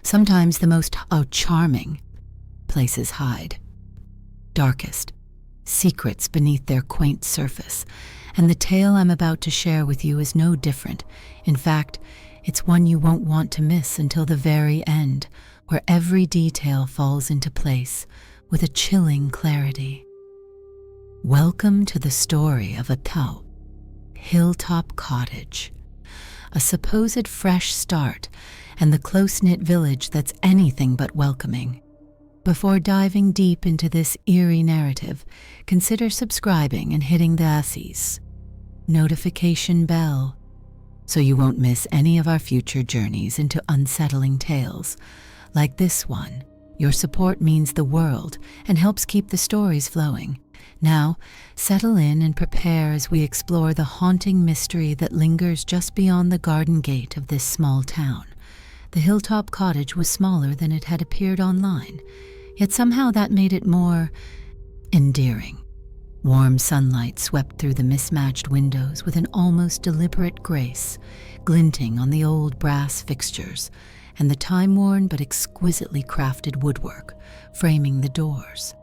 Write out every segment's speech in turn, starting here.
Sometimes the most charming places hide. Darkest secrets beneath their quaint surface, and the tale I'm about to share with you is no different. In fact, it's one you won't want to miss until the very end, where every detail falls into place with a chilling clarity. Welcome to the story of a hilltop cottage, a supposed fresh start, and the close-knit village that's anything but welcoming. Before diving deep into this eerie narrative, consider subscribing and hitting the notification bell so you won't miss any of our future journeys into unsettling tales like this one. Your support means the world and helps keep the stories flowing. Now, settle in and prepare as we explore the haunting mystery that lingers just beyond the garden gate of this small town. The hilltop cottage was smaller than it had appeared online, yet somehow that made it more endearing. Warm sunlight swept through the mismatched windows with an almost deliberate grace, glinting on the old brass fixtures and the time-worn but exquisitely crafted woodwork framing the doors.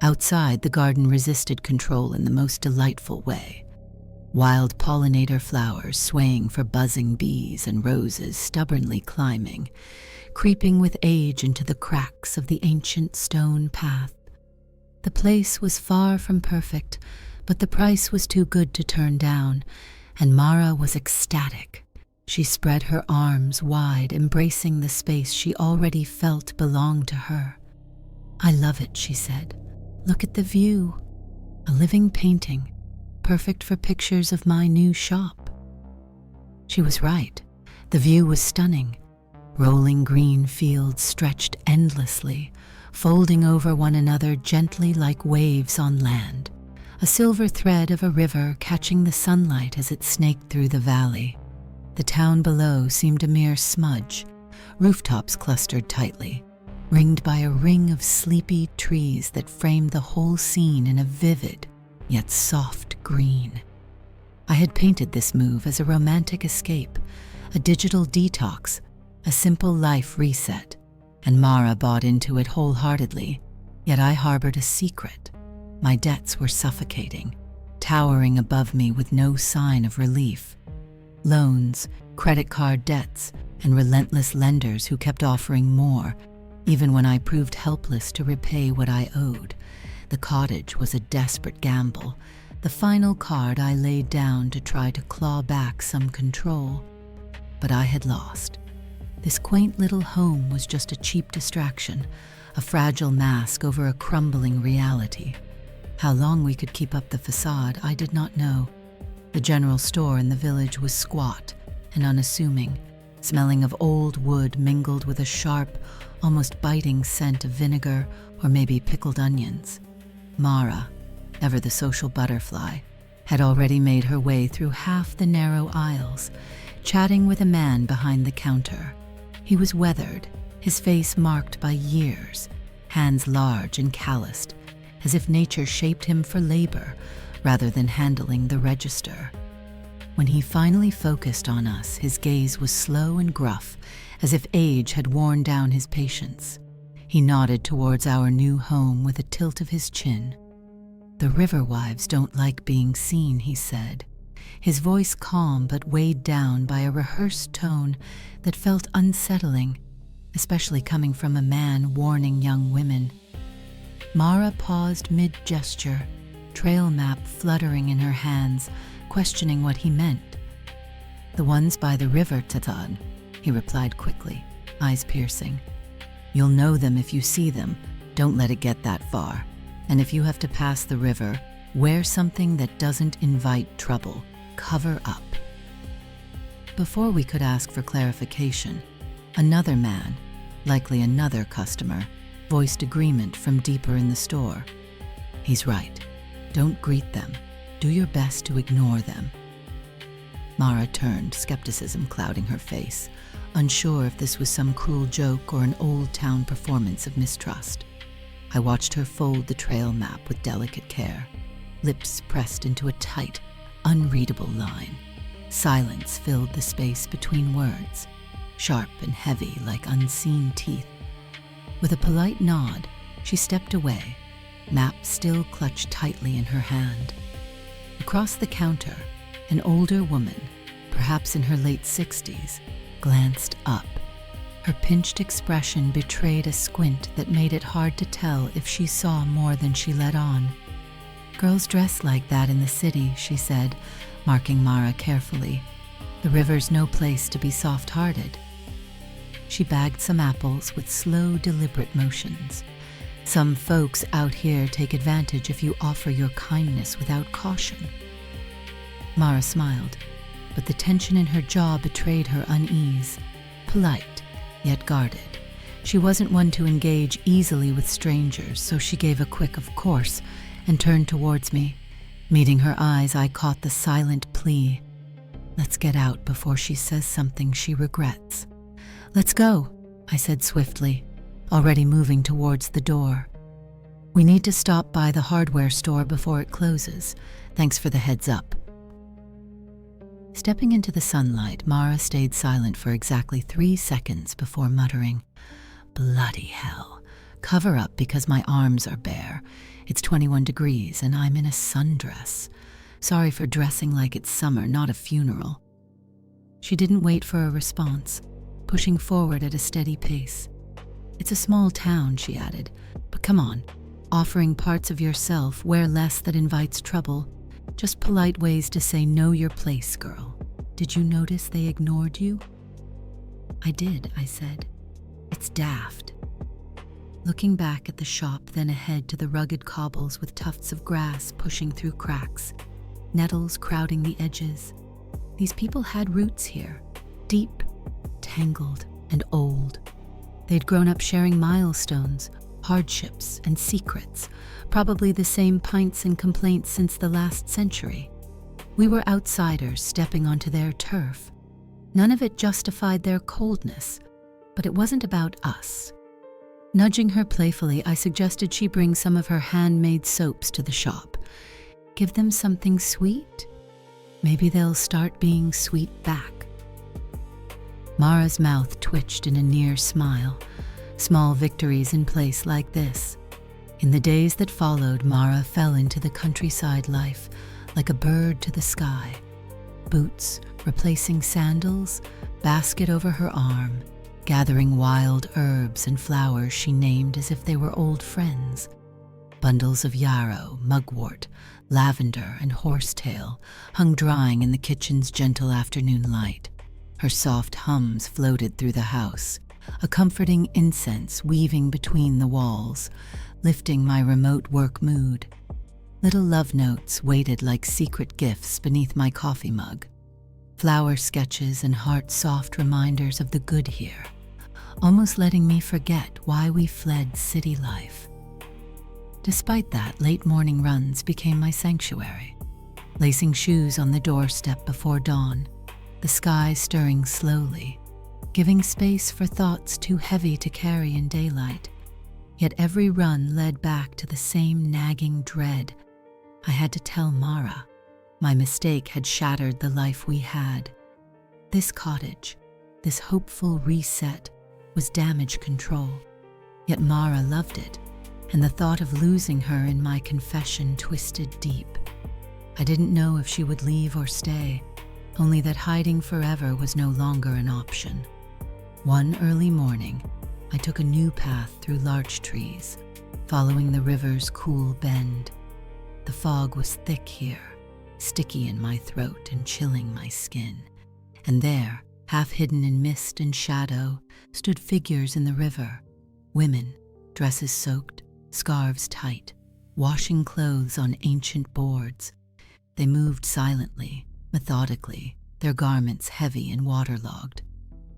Outside, the garden resisted control in the most delightful way. Wild pollinator flowers swaying for buzzing bees and roses stubbornly climbing, creeping with age into the cracks of the ancient stone path. The place was far from perfect, but the price was too good to turn down, and Mara was ecstatic. She spread her arms wide, embracing the space she already felt belonged to her. "I love it," she said. "Look at the view. A living painting, perfect for pictures of my new shop." She was right. The view was stunning. Rolling green fields stretched endlessly, folding over one another gently like waves on land, a silver thread of a river catching the sunlight as it snaked through the valley. The town below seemed a mere smudge, rooftops clustered tightly, ringed by a ring of sleepy trees that framed the whole scene in a vivid, yet soft green. I had painted this move as a romantic escape, a digital detox, a simple life reset, and Mara bought into it wholeheartedly, yet I harbored a secret. My debts were suffocating, towering above me with no sign of relief. Loans, credit card debts, and relentless lenders who kept offering more, even when I proved helpless to repay what I owed. The cottage was a desperate gamble, the final card I laid down to try to claw back some control. But I had lost. This quaint little home was just a cheap distraction, a fragile mask over a crumbling reality. How long we could keep up the facade, I did not know. The general store in the village was squat and unassuming, smelling of old wood mingled with a sharp, almost biting scent of vinegar or maybe pickled onions. Mara, ever the social butterfly, had already made her way through half the narrow aisles, chatting with a man behind the counter. He was weathered, his face marked by years, hands large and calloused, as if nature shaped him for labor rather than handling the register. When he finally focused on us, his gaze was slow and gruff, as if age had worn down his patience. He nodded towards our new home with a tilt of his chin. "The Riverwives don't like being seen," he said, his voice calm but weighed down by a rehearsed tone that felt unsettling, especially coming from a man warning young women. Mara paused mid-gesture, trail map fluttering in her hands, questioning what he meant. "The ones by the river, Tatan," he replied quickly, eyes piercing. "You'll know them if you see them. Don't let it get that far. And if you have to pass the river, wear something that doesn't invite trouble. Cover up." Before we could ask for clarification, another man, likely another customer, voiced agreement from deeper in the store. "He's right. Don't greet them. Do your best to ignore them." Mara turned, skepticism clouding her face, unsure if this was some cruel joke or an old-town performance of mistrust. I watched her fold the trail map with delicate care, lips pressed into a tight, unreadable line. Silence filled the space between words. sharp and heavy like unseen teeth. With a polite nod, she stepped away, map still clutched tightly in her hand. Across the counter, an older woman, perhaps in her late 60s, glanced up. Her pinched expression betrayed a squint that made it hard to tell if she saw more than she let on. "Girls dress like that in the city," she said, marking Mara carefully. "The river's no place to be soft-hearted." She bagged some apples with slow, deliberate motions. "Some folks out here take advantage if you offer your kindness without caution." Mara smiled, but the tension in her jaw betrayed her unease. Polite, yet guarded. She wasn't one to engage easily with strangers, so she gave a quick "of course" and turned towards me. Meeting her eyes, I caught the silent plea. "Let's get out before she says something she regrets." "Let's go," I said swiftly, already moving towards the door. "We need to stop by the hardware store before it closes. Thanks for the heads up." Stepping into the sunlight, Mara stayed silent for exactly 3 seconds before muttering, "Bloody hell. Cover up because my arms are bare. It's 21 degrees and I'm in a sundress. Sorry for dressing like it's summer, not a funeral." She didn't wait for a response, pushing forward at a steady pace. "It's a small town," she added, "but come on. Offering parts of yourself, wear less that invites trouble. Just polite ways to say know your place, girl. Did you notice they ignored you?" "I did," I said. "It's daft." Looking back at the shop, then ahead to the rugged cobbles with tufts of grass pushing through cracks, nettles crowding the edges. These people had roots here, deep, tangled, and old. They'd grown up sharing milestones, hardships, and secrets, probably the same pints and complaints since the last century. We were outsiders stepping onto their turf. None of it justified their coldness, but it wasn't about us. Nudging her playfully, I suggested she bring some of her handmade soaps to the shop. Give them something sweet. Maybe they'll start being sweet back. Mara's mouth twitched in a near smile. Small victories in place like this. In the days that followed, Mara fell into the countryside life like a bird to the sky. Boots replacing sandals, basket over her arm, gathering wild herbs and flowers she named as if they were old friends. Bundles of yarrow, mugwort, lavender, and horsetail hung drying in the kitchen's gentle afternoon light. Her soft hums floated through the house, a comforting incense weaving between the walls, lifting my remote work mood. Little love notes waited like secret gifts beneath my coffee mug. Flower sketches and heart-soft reminders of the good here, almost letting me forget why we fled city life. Despite that, late morning runs became my sanctuary. Lacing shoes on the doorstep before dawn, the sky stirring slowly, giving space for thoughts too heavy to carry in daylight. Yet every run led back to the same nagging dread. I had to tell Mara. My mistake had shattered the life we had. This cottage, this hopeful reset, was damage control. Yet Mara loved it, and the thought of losing her in my confession twisted deep. I didn't know if she would leave or stay, only that hiding forever was no longer an option. One early morning, I took a new path through larch trees, following the river's cool bend. The fog was thick here, sticky in my throat and chilling my skin. And there, half hidden in mist and shadow, stood figures in the river. Women, dresses soaked, scarves tight, washing clothes on ancient boards. They moved silently, methodically, their garments heavy and waterlogged.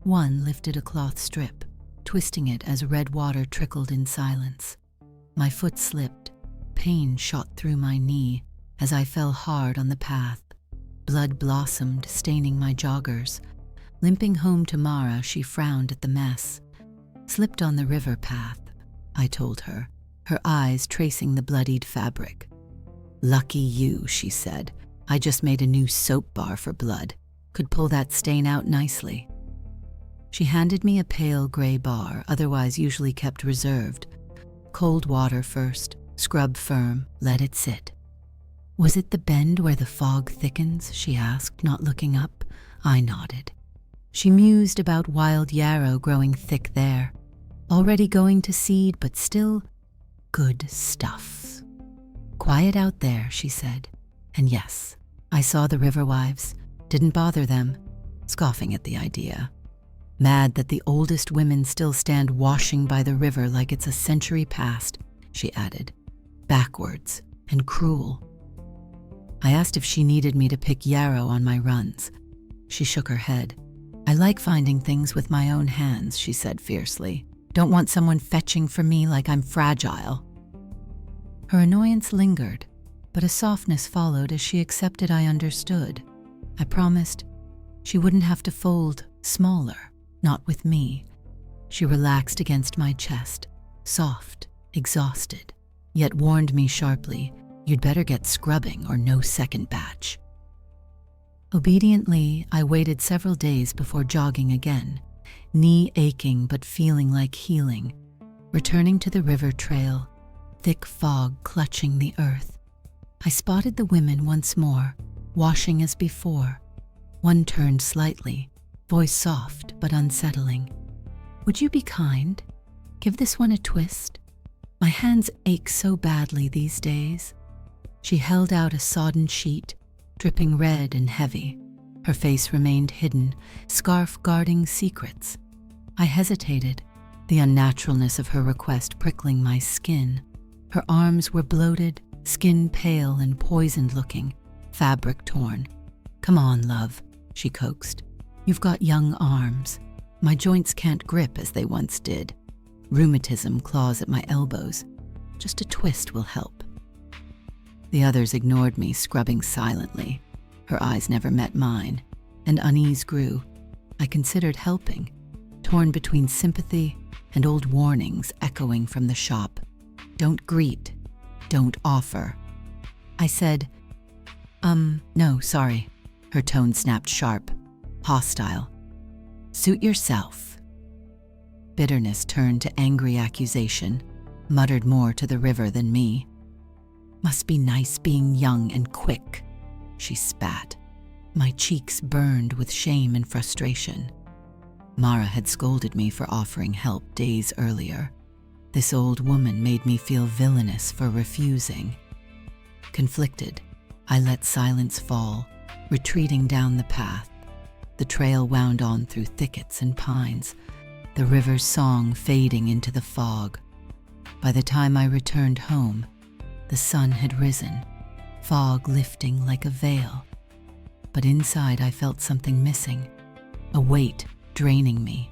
One lifted a cloth strip, twisting it as red water trickled in silence. My foot slipped. Pain shot through my knee as I fell hard on the path. Blood blossomed, staining my joggers. Limping home to Mara, she frowned at the mess. "Slipped on the river path," I told her, her eyes tracing the bloodied fabric. "Lucky you," she said. "I just made a new soap bar for blood. Could pull that stain out nicely." She handed me a pale gray bar, otherwise usually kept reserved. Cold water first, scrub firm, let it sit. Was it the bend where the fog thickens? She asked, not looking up. I nodded. She mused about wild yarrow growing thick there, already going to seed, but still good stuff. Quiet out there, she said. And yes, I saw the Riverwives, didn't bother them, scoffing at the idea. Mad that the oldest women still stand washing by the river like it's a century past, she added, backwards and cruel. I asked if she needed me to pick yarrow on my runs. She shook her head. I like finding things with my own hands, she said fiercely. Don't want someone fetching for me like I'm fragile. Her annoyance lingered, but a softness followed as she accepted I understood. I promised she wouldn't have to fold smaller, not with me. She relaxed against my chest, soft, exhausted, yet warned me sharply, you'd better get scrubbing or no second batch. Obediently, I waited several days before jogging again, knee aching but feeling like healing, returning to the river trail, thick fog clutching the earth. I spotted the women once more, washing as before. One turned slightly, voice soft but unsettling. Would you be kind? Give this one a twist. My hands ache so badly these days. She held out a sodden sheet, dripping red and heavy. Her face remained hidden, scarf guarding secrets. I hesitated, the unnaturalness of her request prickling my skin. Her arms were bloated, skin pale and poisoned looking, fabric torn. Come on, love, she coaxed. You've got young arms. My joints can't grip as they once did. Rheumatism claws at my elbows. Just a twist will help. The others ignored me, scrubbing silently. Her eyes never met mine, and unease grew. I considered helping, torn between sympathy and old warnings echoing from the shop. Don't greet, don't offer. I said, no, sorry. Her tone snapped sharp, hostile. Suit yourself. Bitterness turned to angry accusation, muttered more to the river than me. Must be nice being young and quick, she spat. My cheeks burned with shame and frustration. Mara had scolded me for offering help days earlier. This old woman made me feel villainous for refusing. Conflicted, I let silence fall, retreating down the path. The trail wound on through thickets and pines, the river's song fading into the fog. By the time I returned home, the sun had risen, fog lifting like a veil. But inside I felt something missing, a weight draining me.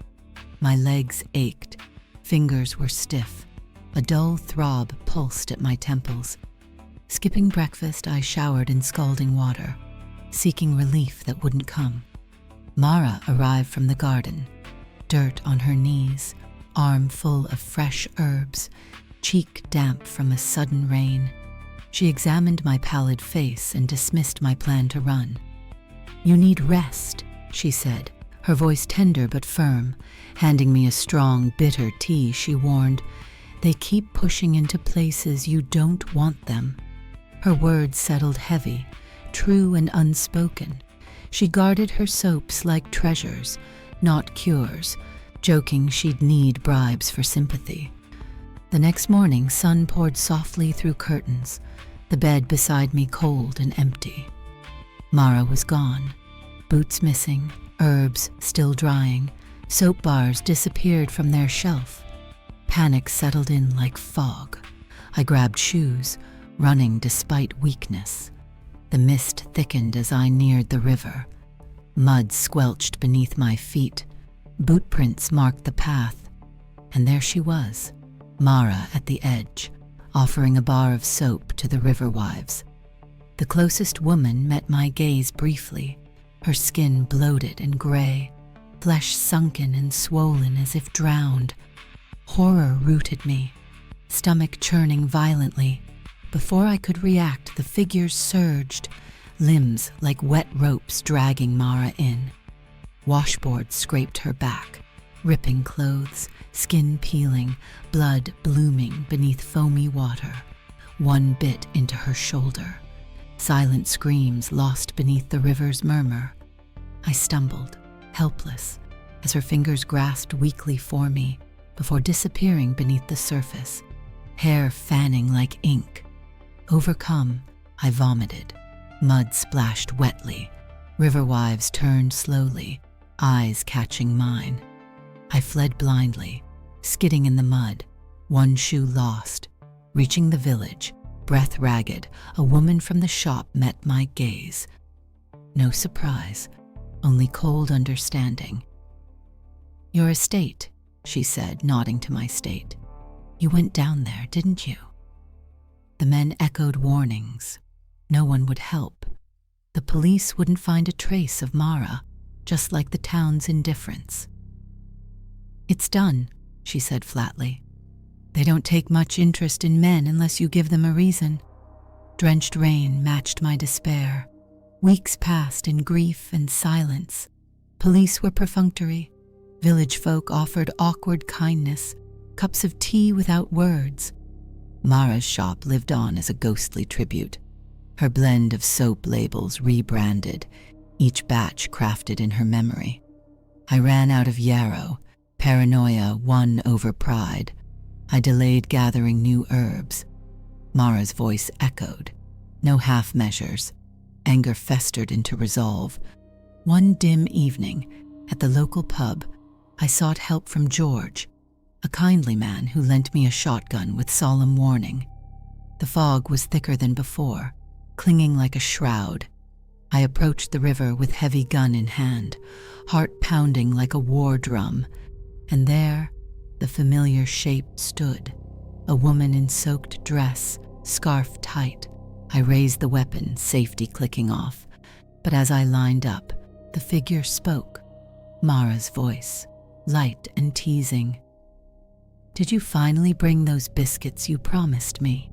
My legs ached, fingers were stiff, a dull throb pulsed at my temples. Skipping breakfast, I showered in scalding water, seeking relief that wouldn't come. Mara arrived from the garden, dirt on her knees, arm full of fresh herbs, cheek damp from a sudden rain. She examined my pallid face and dismissed my plan to run. You need rest, she said, her voice tender but firm. Handing me a strong, bitter tea, she warned, they keep pushing into places you don't want them. Her words settled heavy, true and unspoken. She guarded her soaps like treasures, not cures, joking she'd need bribes for sympathy. The next morning, sun poured softly through curtains, the bed beside me cold and empty. Mara was gone, boots missing, herbs still drying, soap bars disappeared from their shelf. Panic settled in like fog. I grabbed shoes, running despite weakness. The mist thickened as I neared the river. Mud squelched beneath my feet. Boot prints marked the path. And there she was, Mara at the edge, offering a bar of soap to the Riverwives. The closest woman met my gaze briefly, her skin bloated and gray, flesh sunken and swollen as if drowned. Horror rooted me, stomach churning violently. Before I could react, the figures surged, limbs like wet ropes dragging Mara in. Washboards scraped her back, ripping clothes, skin peeling, blood blooming beneath foamy water, one bit into her shoulder. Silent screams lost beneath the river's murmur. I stumbled, helpless, as her fingers grasped weakly for me before disappearing beneath the surface, hair fanning like ink. Overcome, I vomited. Mud splashed wetly. Riverwives turned slowly, eyes catching mine. I fled blindly, skidding in the mud, one shoe lost. Reaching the village, breath ragged, a woman from the shop met my gaze. No surprise, only cold understanding. "Your estate," she said, nodding to my state. "You went down there, didn't you?" The men echoed warnings. No one would help. The police wouldn't find a trace of Mara, just like the town's indifference. "It's done," she said flatly. "They don't take much interest in men unless you give them a reason." Drenched rain matched my despair. Weeks passed in grief and silence. Police were perfunctory. Village folk offered awkward kindness, cups of tea without words. Mara's shop lived on as a ghostly tribute, her blend of soap labels rebranded, each batch crafted in her memory. I ran out of yarrow, paranoia won over pride. I delayed gathering new herbs. Mara's voice echoed. No half measures. Anger festered into resolve. One dim evening, at the local pub, I sought help from George, a kindly man who lent me a shotgun with solemn warning. The fog was thicker than before, clinging like a shroud. I approached the river with heavy gun in hand, heart pounding like a war drum, and there the familiar shape stood, a woman in soaked dress, scarf tight. I raised the weapon, safety clicking off, but as I lined up, the figure spoke, Mara's voice, light and teasing. "Did you finally bring those biscuits you promised me?"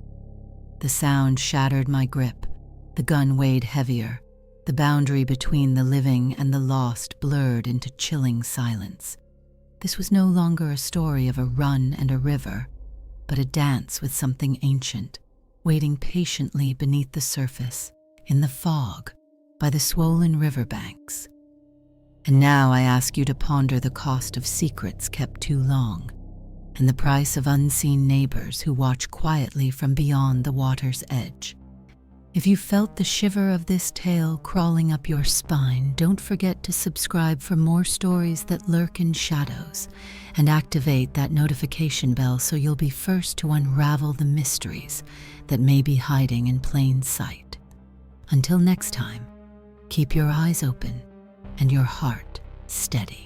The sound shattered my grip. The gun weighed heavier. The boundary between the living and the lost blurred into chilling silence. This was no longer a story of a run and a river, but a dance with something ancient, waiting patiently beneath the surface, in the fog, by the swollen riverbanks. And now I ask you to ponder the cost of secrets kept too long, and the price of unseen neighbors who watch quietly from beyond the water's edge. If you felt the shiver of this tale crawling up your spine, don't forget to subscribe for more stories that lurk in shadows, and activate that notification bell so you'll be first to unravel the mysteries that may be hiding in plain sight. Until next time, keep your eyes open and your heart steady.